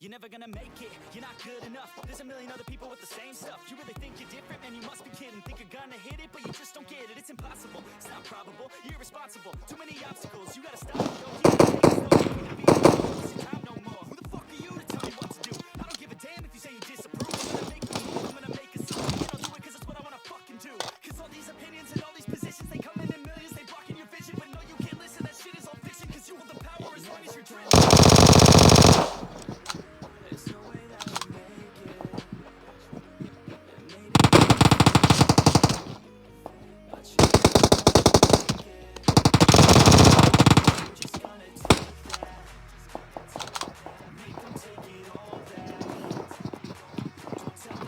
You're never gonna make it, you're not good enough. There's a million other people with the same stuff. You really think you're different, man, you must be kidding. Think you're gonna hit it, but you just don't get it. It's impossible, it's not probable, you're irresponsible. Too many obstacles, you gotta stop. Yo, you gotta take it slow, you can't be alone. Don't waste your time no more. Who the fuck are you to tell me what to do? I don't give a damn if you say you disapprove. I'm gonna make the move, I'm gonna make a suit. And I'll do it cause it's what I wanna fucking do. Cause all these opinions and all these positions, they come in millions, they blocking your vision. But no, you can't listen, that shit is all fiction. Cause you hold the power as long as you're driven. There's no way that we make it. And maybe but you never make it. You're just gonna take that. Make them take it all back. Don't tell me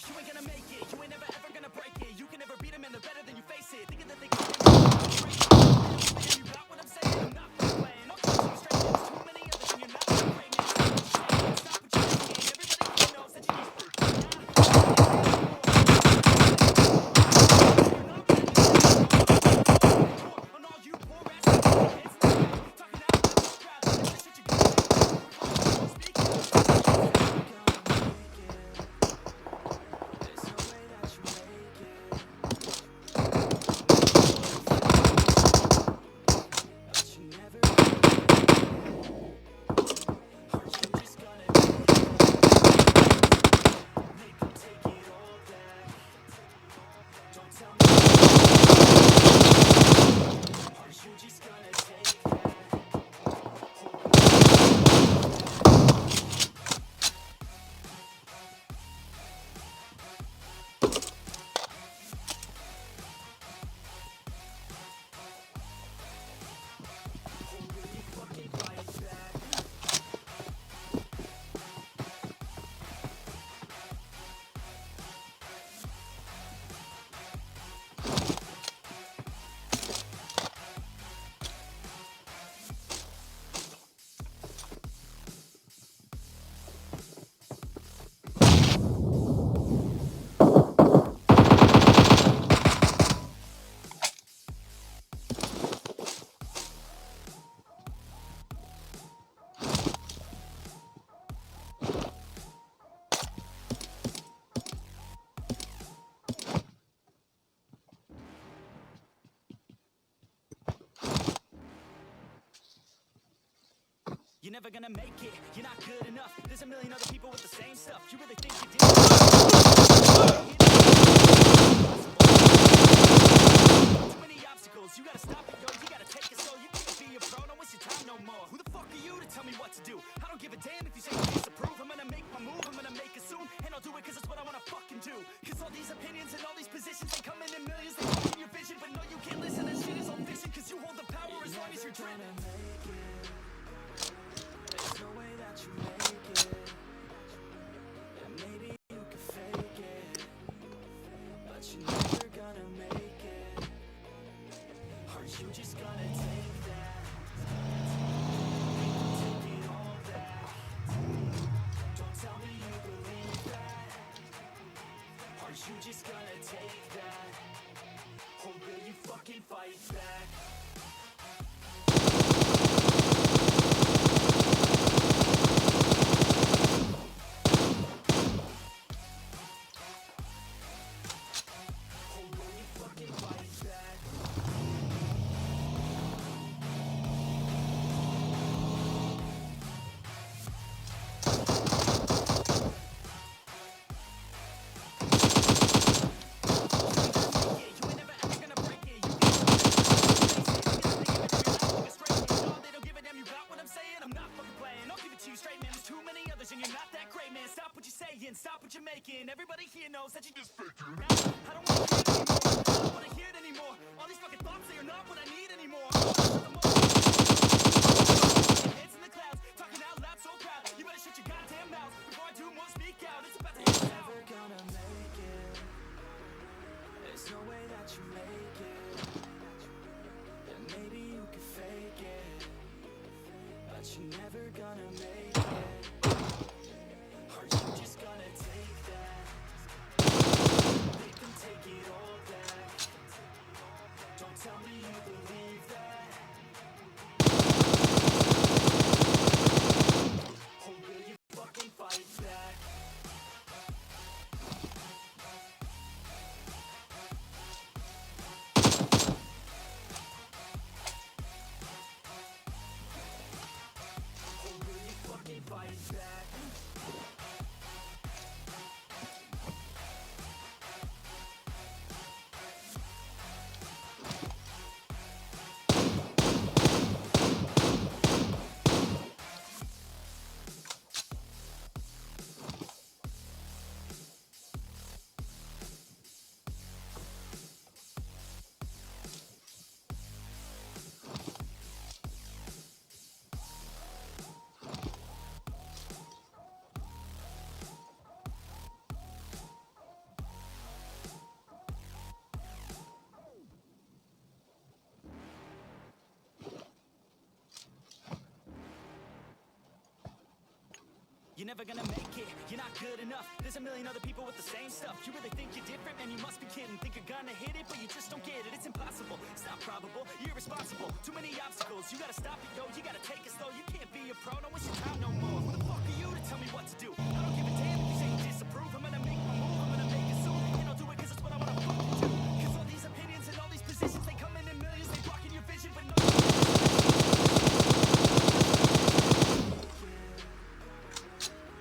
you ain't gonna make it, you ain't never ever gonna break it. You can never beat them and they're better than you face it. Thinking that they can you got what I'm saying? I'm not playing, I'll cut you straight. There's too many others and you're not that great, man. Stop what you're saying, everybody knows that you need to on all you poor ass kids, talking out loud, crowd, this shit you gonna speak. There's no way that you make it. But you never make it. Are you just gonna make them take it all back? Don't tell me. Are you just gonna take that? You're never gonna make it, you're not good enough. There's a million other people with the same stuff. You really think you did? Too many obstacles, you gotta stop it, yo. You gotta take it slow, you can't be a pro. Don't waste your time no more. Who the fuck are you to tell me what to do? I don't give a damn if you say you disapprove. I'm gonna make my move, I'm gonna make it soon. And I'll do it cause it's what I wanna fucking do. Cause all these opinions and all these positions, they come in millions, they blocking your vision. But no, you can't listen, that shit is all fiction. Cause you hold the power as long as you're driven. There's no way that you make it. And maybe you can fake it, but you're never gonna make it. Are you just gonna take that? Take it all back. Don't tell me you believe that. Are you just gonna take that? Or will you fucking fight back? Stop what you're making. Everybody here knows that you just fake it. I don't wanna hear it anymore. I don't wanna hear it anymore. All these fucking thoughts, they are not what I need anymore. you make it, and maybe you can fake it, but you're never gonna make it. Are you just gonna take that? Make them take it all back. Don't tell me you believe that. Or will you fucking fight back? Or will you fucking fight back? You're never gonna make it, you're not good enough. There's a million other people with the same stuff. You really think you're different, man, you must be kidding. Think you're gonna hit it, but you just don't get it. It's impossible, it's not probable, you're irresponsible. Too many obstacles, you gotta stop it, yo. You gotta take it slow, you can't be a pro. Don't waste your time no more. Who the fuck are you to tell me what to do? I don't give a damn if you say you disapprove. I'm gonna make my move, I'm gonna make it soon. And I'll do it cause it's what I wanna fucking do. Cause all these opinions and all these positions, they come in millions. They blocking your vision, but no.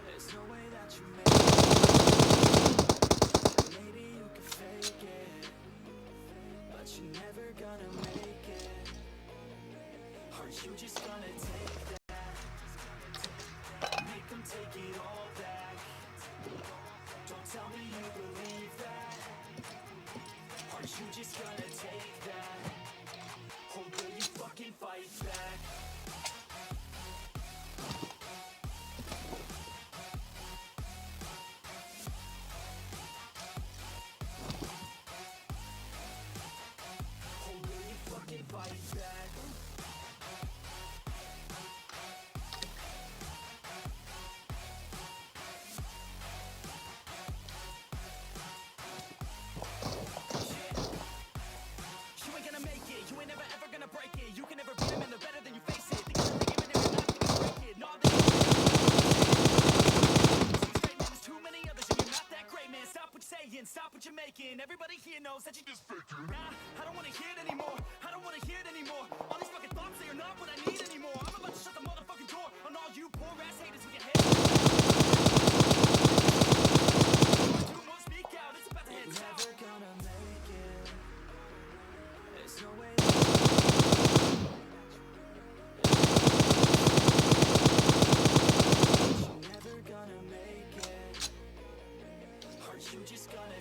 There's no way that you make it. Maybe you can fake it, but you're never gonna make it. Are you just gonna take that? Make them take it all back. Don't tell me you believe that. Are you just gonna take that? Or will you fucking fight back? Or will you fucking fight back? You ain't gonna make it, you ain't never ever gonna break it. You can never beat them and they're better than you face it. Think you're thinking and never not gonna break it. No, there's too many others and you're not that great, man. Stop what you're saying, stop what you're making. Everybody here knows that you just faking. Nah, I don't wanna hear it anymore, I don't wanna hear it anymore. All these fucking thoughts, they are not what I need anymore. I'm about to shut the motherfucking door on all you poor ass haters with your head. You won't speak out, it's about to head south. Never gonna make it. There's no way that you're never gonna make it. Are you just gonna